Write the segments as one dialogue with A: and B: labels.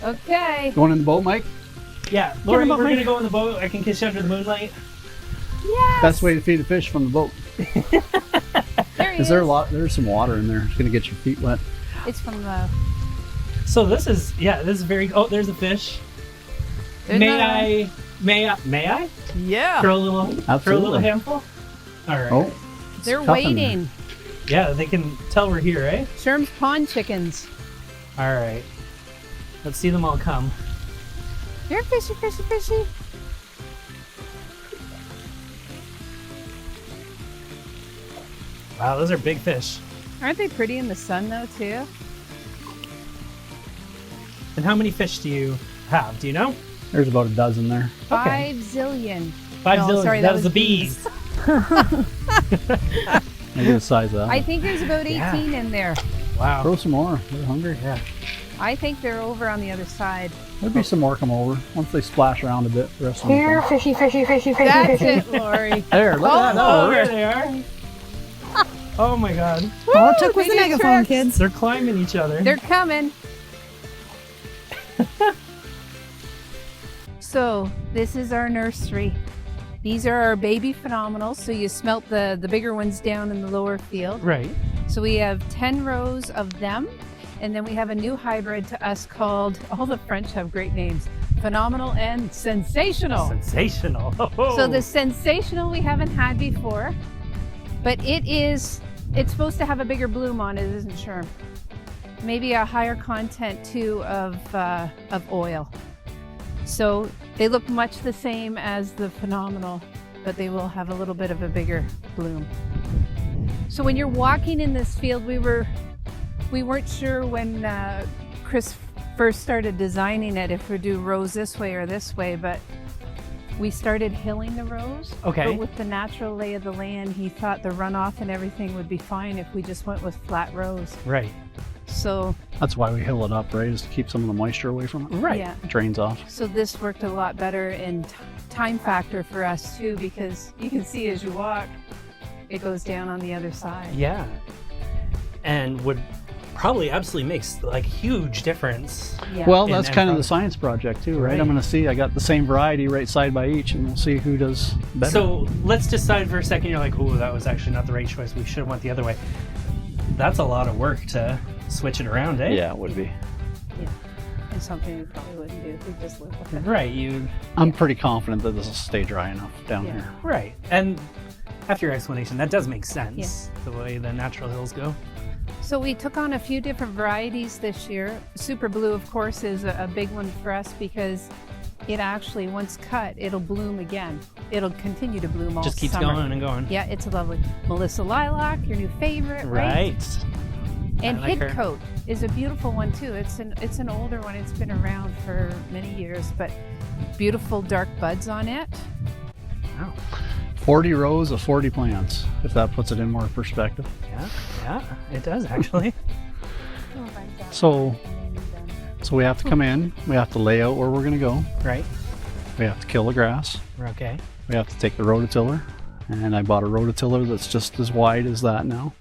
A: Okay.
B: Going in the boat, Mike?
C: Yeah, Lori, we're going to go in the boat. I can kiss you under the moonlight.
A: Yes.
B: Best way to feed a fish from the boat.
A: There he is.
B: There's some water in there. It's going to get your feet wet.
A: It's from the...
C: So this is very, oh, there's a fish. May I?
A: Yeah.
C: Throw a little
B: Absolutely.
C: handful? All right.
B: Oh,
A: They're
B: tough in
A: waiting.
C: Yeah, they can tell we're here, eh?
A: Schurm's pond chickens.
C: All right. Let's see them all come.
A: Here, fishy, fishy, fishy.
C: Wow, those are big fish.
A: Aren't they pretty in the sun, though, too?
C: And how many fish do you have? Do you know?
B: There's about a dozen there.
A: 5 zillion.
C: 5
A: No,
C: zillion.
A: sorry,
C: that
A: that
C: was
A: was
C: the bees.
B: Maybe the size of that.
A: I think there's about 18 in there.
C: Wow.
B: Throw some more. They're hungry.
C: Yeah.
A: I think they're over on the other side.
B: There'll be some more come over once they splash around a bit. The rest of them
D: Here,
B: come.
D: fishy, fishy, fishy, fishy,
A: That's
D: fishy.
A: it, Lori.
B: There, look at that.
C: Oh,
B: That
C: there
B: worked.
C: they are. Oh my God.
D: All it took was
A: They
D: a
A: do
D: megaphone,
A: tricks.
D: kids.
C: They're climbing each other.
A: They're coming. So this is our nursery. These are our baby phenomenals. So you smelt the bigger ones down in the lower field.
C: Right.
A: So we have 10 rows of them. And then we have a new hybrid to us called, all the French have great names, Phenomenal and Sensational.
C: Sensational.
A: So the Sensational we haven't had before, but it's supposed to have a bigger bloom on it, isn't Schurm? Maybe a higher content too of oil. So they look much the same as the Phenomenal, but they will have a little bit of a bigger bloom. So when you're walking in this field, we weren't sure when Chris first started designing it if we do rows this way or this way, but we started hilling the rows.
C: Okay.
A: But with the natural lay of the land, he thought the runoff and everything would be fine if we just went with flat rows.
C: Right.
A: So
B: That's why we hill it up, right? Is to keep some of the moisture away from it.
C: Right.
A: yeah.
B: It drains off.
A: So this worked a lot better in time factor for us too, because you can see as you walk, it goes down on the other side.
C: Yeah. And would probably absolutely makes like huge difference.
A: Yeah.
B: Well,
C: And-
B: that's
C: and
B: kind of
C: from-
B: the science project too, right?
C: Right.
B: I'm going to see. I got the same variety right side by each, and we'll see who does better.
C: So let's decide for a second. You're like, oh, that was actually not the right choice. We should have went the other way. That's a lot of work to switch it around, eh?
B: yeah, it would be.
A: Yeah. And something we probably wouldn't do if we just lived with it.
C: Right. You.
B: I'm pretty confident that this will stay dry enough down
A: Yeah.
B: here.
C: Right. And after your explanation, that does make sense. The way the natural hills go.
A: So we took on a few different varieties this year. Super Blue, of course, is a big one for us because it actually, once cut, it'll bloom again. It'll continue to bloom all
C: Just keeps
A: summer.
C: going and going.
A: Yeah, it's lovely. Melissa Lilac, your new favorite, right?
C: Right.
A: And
C: I like her.
A: Hidcoat is a beautiful one too. It's an older one. It's been around for many years, but beautiful dark buds on it.
C: Wow.
B: 40 rows of 40 plants, if that puts it in more perspective.
C: Yeah, it does actually.
B: So we have to come in. We have to lay out where we're going to go.
C: Right.
B: We have to kill the grass.
C: Okay.
B: We have to take the rototiller, and I bought a rototiller that's just as wide as that now,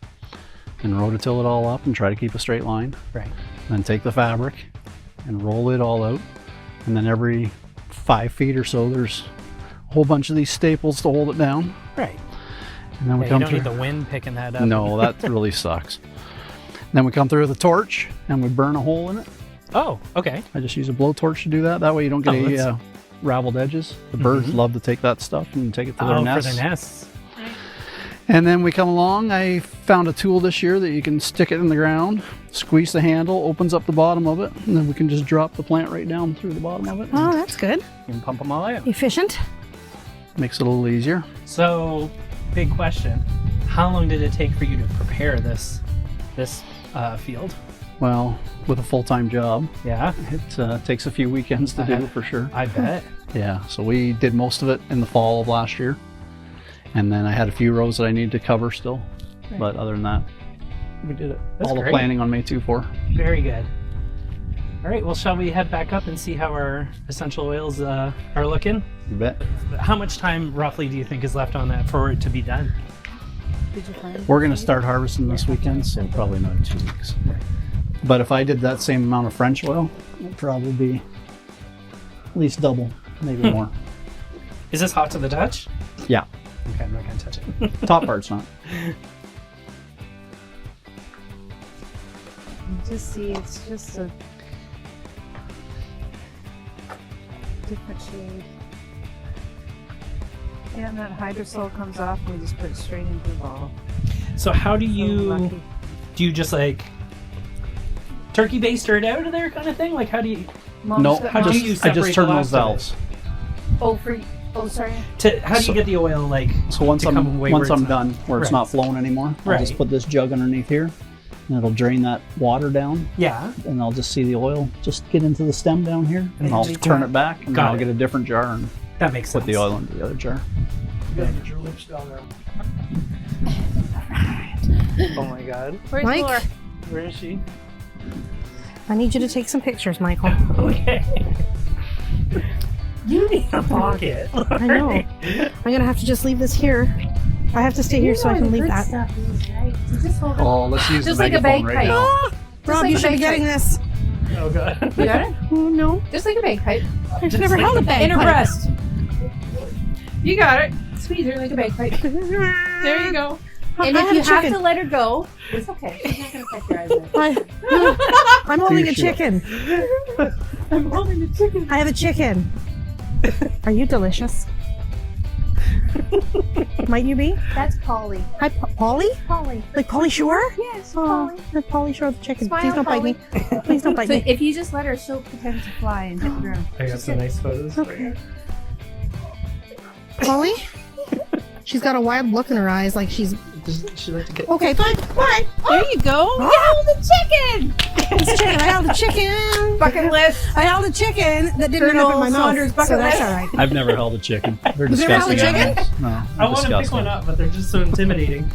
B: and rototill it all up and try to keep a straight line.
C: Right.
B: Then take the fabric and roll it all out, and then every 5 feet or so there's a whole bunch of these staples to hold it down.
C: Right.
B: And then we
C: Yeah, you
B: come
C: don't
B: through.
C: need the wind picking that up.
B: No, that really sucks. Then we come through with a torch and we burn a hole in it.
C: Oh, okay.
B: I just use a blowtorch to do that. That way you don't get
C: Oh,
B: any
C: that's-
B: raveled edges. The birds love to take that stuff and take it to their
C: For
B: nests.
C: their nests.
B: And then we come along. I found a tool this year that you can stick it in the ground, squeeze the handle, opens up the bottom of it, and then we can just drop the plant right down through the bottom of it.
D: Oh, that's good.
C: You can pump them all out.
D: Efficient.
B: Makes it a little easier.
C: So, big question: how long did it take for you to prepare this field?
B: Well, with a full-time job,
C: Yeah,
B: it takes a few weekends to do for sure.
C: I bet.
B: Yeah, so we did most of it in the fall of last year. And then I had a few rows that I needed to cover still.
A: Right.
B: But other than that, we did it.
C: That's
B: All the
C: great.
B: planning on May 2-4.
C: Very good. All right. Well, shall we head back up and see how our essential oils are looking?
B: You bet.
C: How much time roughly do you think is left on that for it to be done?
A: Did you find?
B: We're going to start harvesting this weekend, so probably another 2 weeks. But if I did that same amount of French oil, it'd probably be at least double, maybe more.
C: Is this hot to the touch?
B: Yeah,
C: Okay, I'm not gonna touch it.
B: top part's not.
A: Just see, it's just a different shade. Yeah, and that hydrosol comes off and we just put it straight into the bottle.
C: So how do
A: So
C: you
A: lucky.
C: do? You just like turkey baster it out of there, kind of thing? Like how do you?
A: Mom's
B: No,
A: got
C: How do
A: mom's-
C: you
B: I
C: separate
B: just turn
C: the
B: those
C: last of it?
B: valves.
A: Sorry.
C: How do
B: So-
C: you get the oil like?
B: So once
C: to come away where
B: once
C: it's
B: I'm
C: not-
B: done, where it's
C: Right.
B: not flowing anymore, I'll just
C: Right.
B: put this jug underneath here, and it'll drain that water down,
C: Yeah.
B: and I'll just see the oil just get into the stem down here, and
C: then
B: I'll
C: we
B: turn
C: got-
B: it back, and
C: got
B: then I'll
C: it.
B: get a different jar and
C: That makes sense.
B: put the oil into the other jar.
D: You gotta get your lips down there. Oh my god.
A: Where's
E: Mike?
A: Laura?
D: Where is she?
E: I need you to take some pictures, Michael.
C: Okay. You need a pocket.
E: I know. I'm gonna have to just leave this here. I have to stay here so I can leave that.
A: Just hold it.
B: Oh, let's use
A: Just
B: the
A: like a
B: megaphone
A: bagpipe.
B: right now.
E: Rob,
A: like
E: you
A: a
E: should be
A: bagpipe.
E: getting this.
C: Oh god.
A: You got it?
E: Oh, no.
A: Just like a bagpipe.
E: I've never held a bag.
A: In her breast. You got it. Squeeze her like a bagpipe. There you go. And
E: I
A: if
E: have
A: you
E: a
A: have
E: chicken.
A: to let her go, it's okay. She's not gonna peck your eyes out.
E: I'm holding a
B: Sure.
E: chicken.
A: I'm holding a chicken.
E: I have a chicken. Are you delicious? Might you be?
A: That's Polly.
E: Hi, Polly?
A: Polly.
E: Like Polly Shore?
A: Yes,
E: Oh,
A: Polly.
E: that's Polly Shore the chicken.
A: Smile,
E: Please don't bite me. Please don't bite
A: So
E: me.
A: if you just let her, she'll pretend to fly and hit the ground.
C: I got some nice photos.
E: Okay. Polly? She's got a wild look in her eyes, like she's.
C: Does she like to get?
E: Okay, fine. Bye.
A: There you go. You held the chicken.
E: It's chicken. I held a chicken.
A: Bucket list.
E: I held a chicken that didn't end up in my
A: Colonel Saunders
E: mouth.
A: bucket
E: So that's
A: list.
E: all right.
B: I've never held a chicken. They're
E: You've never held
B: disgusting.
E: a chicken?
B: animals. No,
C: I
B: they're
C: want to pick
B: disgusting.
C: one up, but they're just so intimidating.